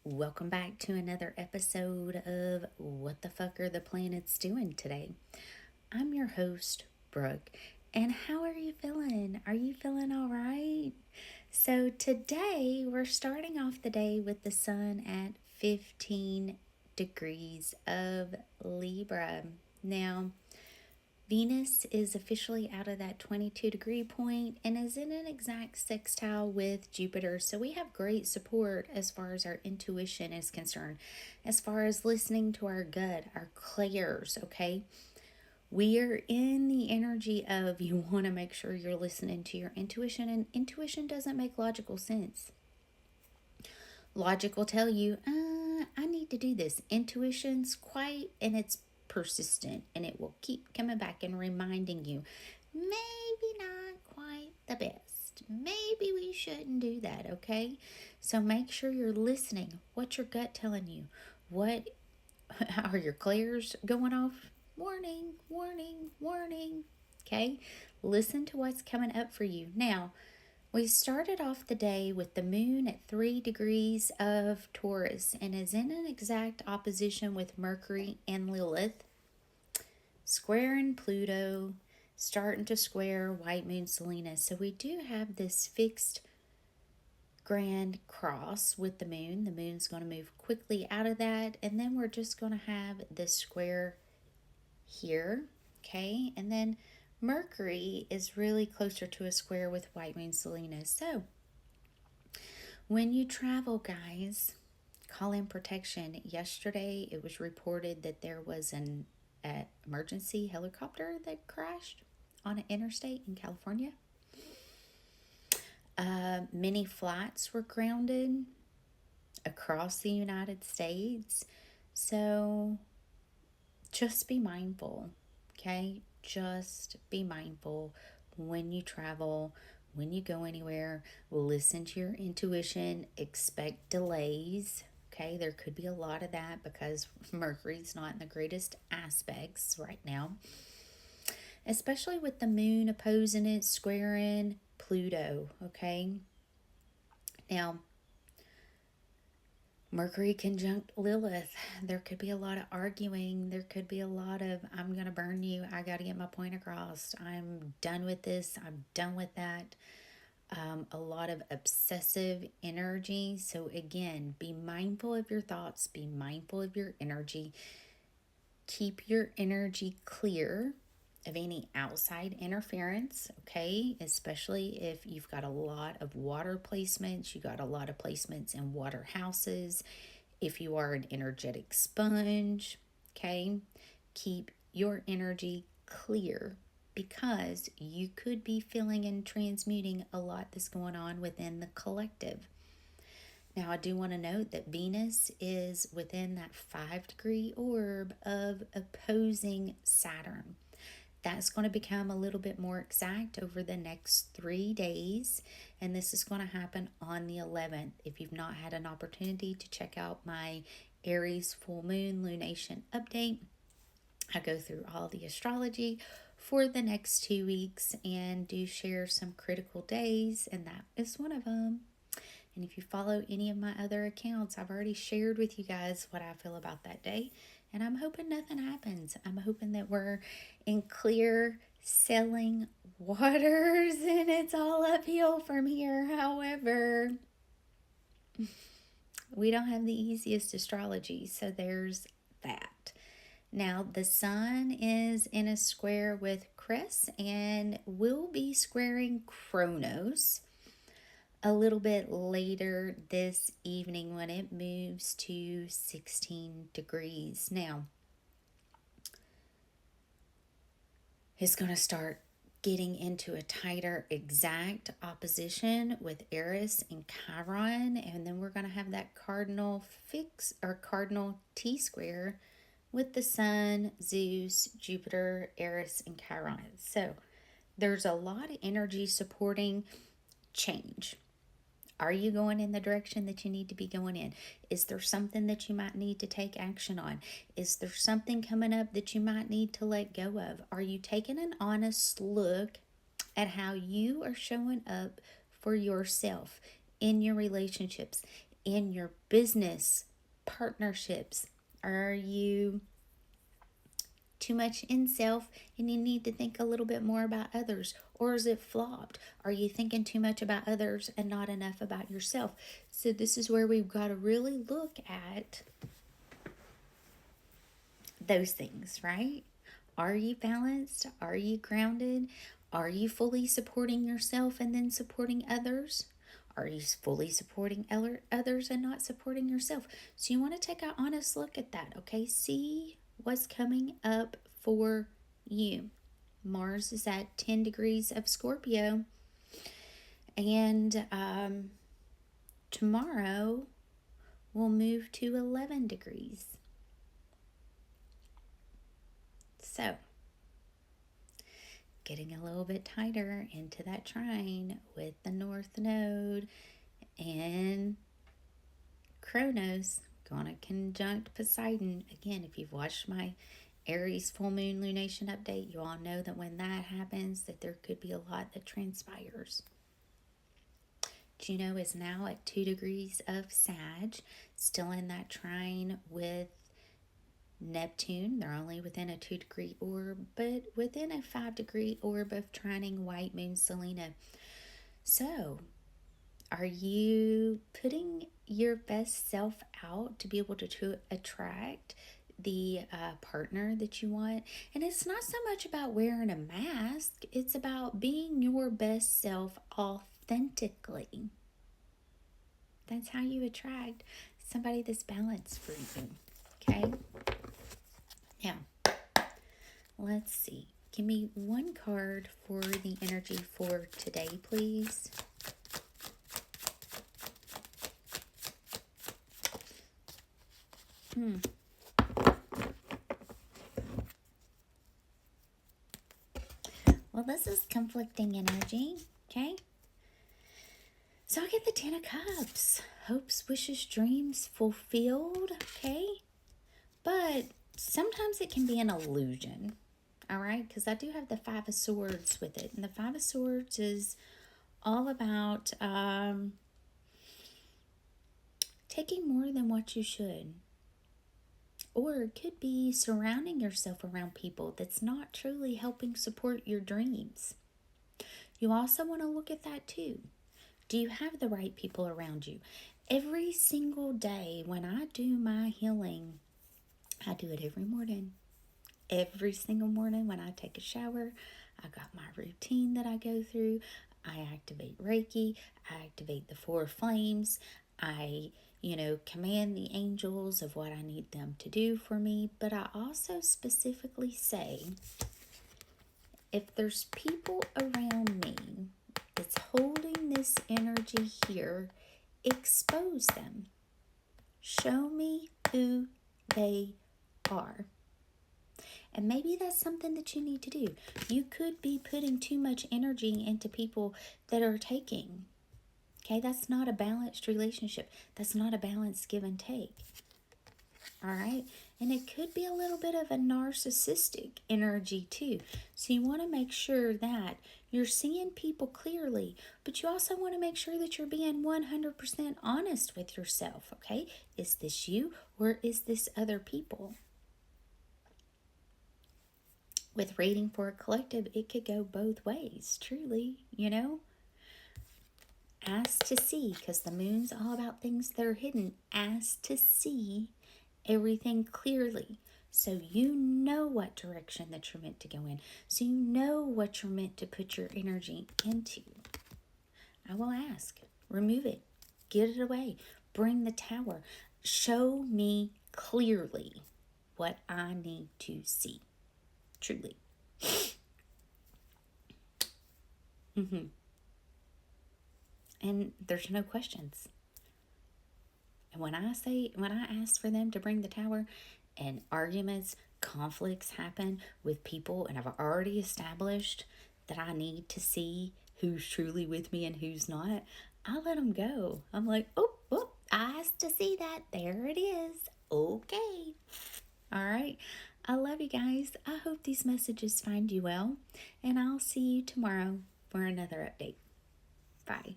Welcome back to another episode of What the Fuck Are the Planets Doing Today? I'm your host, Brooke, and how are you feeling? Are you feeling all right? So, today we're starting off the day with the sun at 15 degrees of Libra. Now, Venus is officially out of that 22-degree point and is in an exact sextile with Jupiter. So we have great support as far as our intuition is concerned, as far as listening to our gut, our clairs, okay? We are in the energy of you want to make sure you're listening to your intuition, and intuition doesn't make logical sense. Logic will tell you, I need to do this. Intuition's quiet and it's persistent, and it will keep coming back and reminding you, maybe not quite the best. Maybe we shouldn't do that, okay? So make sure you're listening. What's your gut telling you? What are your clairs going off? Warning, warning, warning. Okay? Listen to what's coming up for you. Now, we started off the day with the moon at 3 degrees of Taurus and is in an exact opposition with Mercury and Lilith, squaring Pluto, starting to square white moon Selena. So we do have this fixed grand cross with the moon. The moon's going to move quickly out of that, and then we're just going to have this square here, okay? And then Mercury is really closer to a square with white moon Selena. So when you travel, guys, call in protection. Yesterday it was reported that there was an emergency helicopter that crashed on an interstate in California. Many flights were grounded across the United States. So just be mindful, okay? Just be mindful when you travel, when you go anywhere. Listen to your intuition. Expect delays, okay? There could be a lot of that because Mercury's not in the greatest aspects right now, especially with the moon opposing it, squaring Pluto, okay? Now, Mercury conjunct Lilith, there could be a lot of arguing. There could be a lot of, I'm going to burn you. I got to get my point across. I'm done with this. I'm done with that. A lot of obsessive energy. So again, be mindful of your thoughts. Be mindful of your energy. Keep your energy clear of any outside interference, okay? Especially if you've got a lot of water placements, you got a lot of placements in water houses. If you are an energetic sponge, okay? Keep your energy clear because you could be feeling and transmuting a lot that's going on within the collective. Now, I do want to note that Venus is within that 5-degree orb of opposing Saturn. That's going to become a little bit more exact over the next 3 days, and this is going to happen on the 11th. If you've not had an opportunity to check out my Aries full moon lunation update, I go through all the astrology for the next 2 weeks and do share some critical days, and that is one of them. And if you follow any of my other accounts, I've already shared with you guys what I feel about that day. And I'm hoping nothing happens. I'm hoping that we're in clear sailing waters and it's all uphill from here. However, we don't have the easiest astrology, so there's that. Now, the sun is in a square with Chris and will be squaring Kronos a little bit later this evening when it moves to 16 degrees. Now, it's going to start getting into a tighter exact opposition with Eris and Chiron, and then we're going to have that cardinal fix or cardinal T-square with the Sun, Zeus, Jupiter, Eris, and Chiron. So there's a lot of energy supporting change. Are you going in the direction that you need to be going in? Is there something that you might need to take action on? Is there something coming up that you might need to let go of? Are you taking an honest look at how you are showing up for yourself in your relationships, in your business, partnerships? Are you too much in self and you need to think a little bit more about others? Or is it flopped? Are you thinking too much about others and not enough about yourself? So this is where we've got to really look at those things, right? Are you balanced? Are you grounded? Are you fully supporting yourself and then supporting others? Are you fully supporting others and not supporting yourself? So you want to take an honest look at that, okay? See what's coming up for you. Mars is at 10 degrees of Scorpio. And tomorrow we'll move to 11 degrees. So, getting a little bit tighter into that trine with the North Node and Kronos going to conjunct Poseidon. Again, if you've watched my Aries full moon lunation update, you all know that when that happens, that there could be a lot that transpires. Juno is now at 2 degrees of Sag, still in that trine with Neptune. They're only within a 2-degree orb, but within a 5-degree orb of trining White Moon Selena. So, are you putting your best self out to be able to attract the partner that you want? And it's not so much about wearing a mask, it's about being your best self authentically. That's how you attract somebody that's balanced for you. Okay? Now, let's see. Give me one card for the energy for today, please. Well, this is conflicting energy, okay? So I get the 10 of Cups. Hopes, wishes, dreams fulfilled, okay? But sometimes it can be an illusion, all right? Because I do have the 5 of Swords with it. And the 5 of Swords is all about taking more than what you should. Or it could be surrounding yourself around people that's not truly helping support your dreams. You also want to look at that too. Do you have the right people around you? Every single day when I do my healing, I do it every morning. Every single morning when I take a shower, I got my routine that I go through. I activate Reiki. I activate the 4 flames. I command the angels of what I need them to do for me. But I also specifically say, if there's people around me that's holding this energy here, expose them. Show me who they are. And maybe that's something that you need to do. You could be putting too much energy into people that are taking. Okay, that's not a balanced relationship. That's not a balanced give and take. All right, and it could be a little bit of a narcissistic energy too. So you want to make sure that you're seeing people clearly, but you also want to make sure that you're being 100% honest with yourself. Okay, is this you or is this other people? With reading for a collective, it could go both ways, truly, Ask to see, because the moon's all about things that are hidden. Ask to see everything clearly, so you know what direction that you're meant to go in, so you know what you're meant to put your energy into. I will ask, remove it, get it away, bring the Tower, show me clearly what I need to see, truly. And there's no questions. And when I ask for them to bring the Tower, and arguments, conflicts happen with people, and I've already established that I need to see who's truly with me and who's not, I let them go. I'm like, oh, I asked to see that. There it is. Okay. All right. I love you guys. I hope these messages find you well, and I'll see you tomorrow for another update. Bye.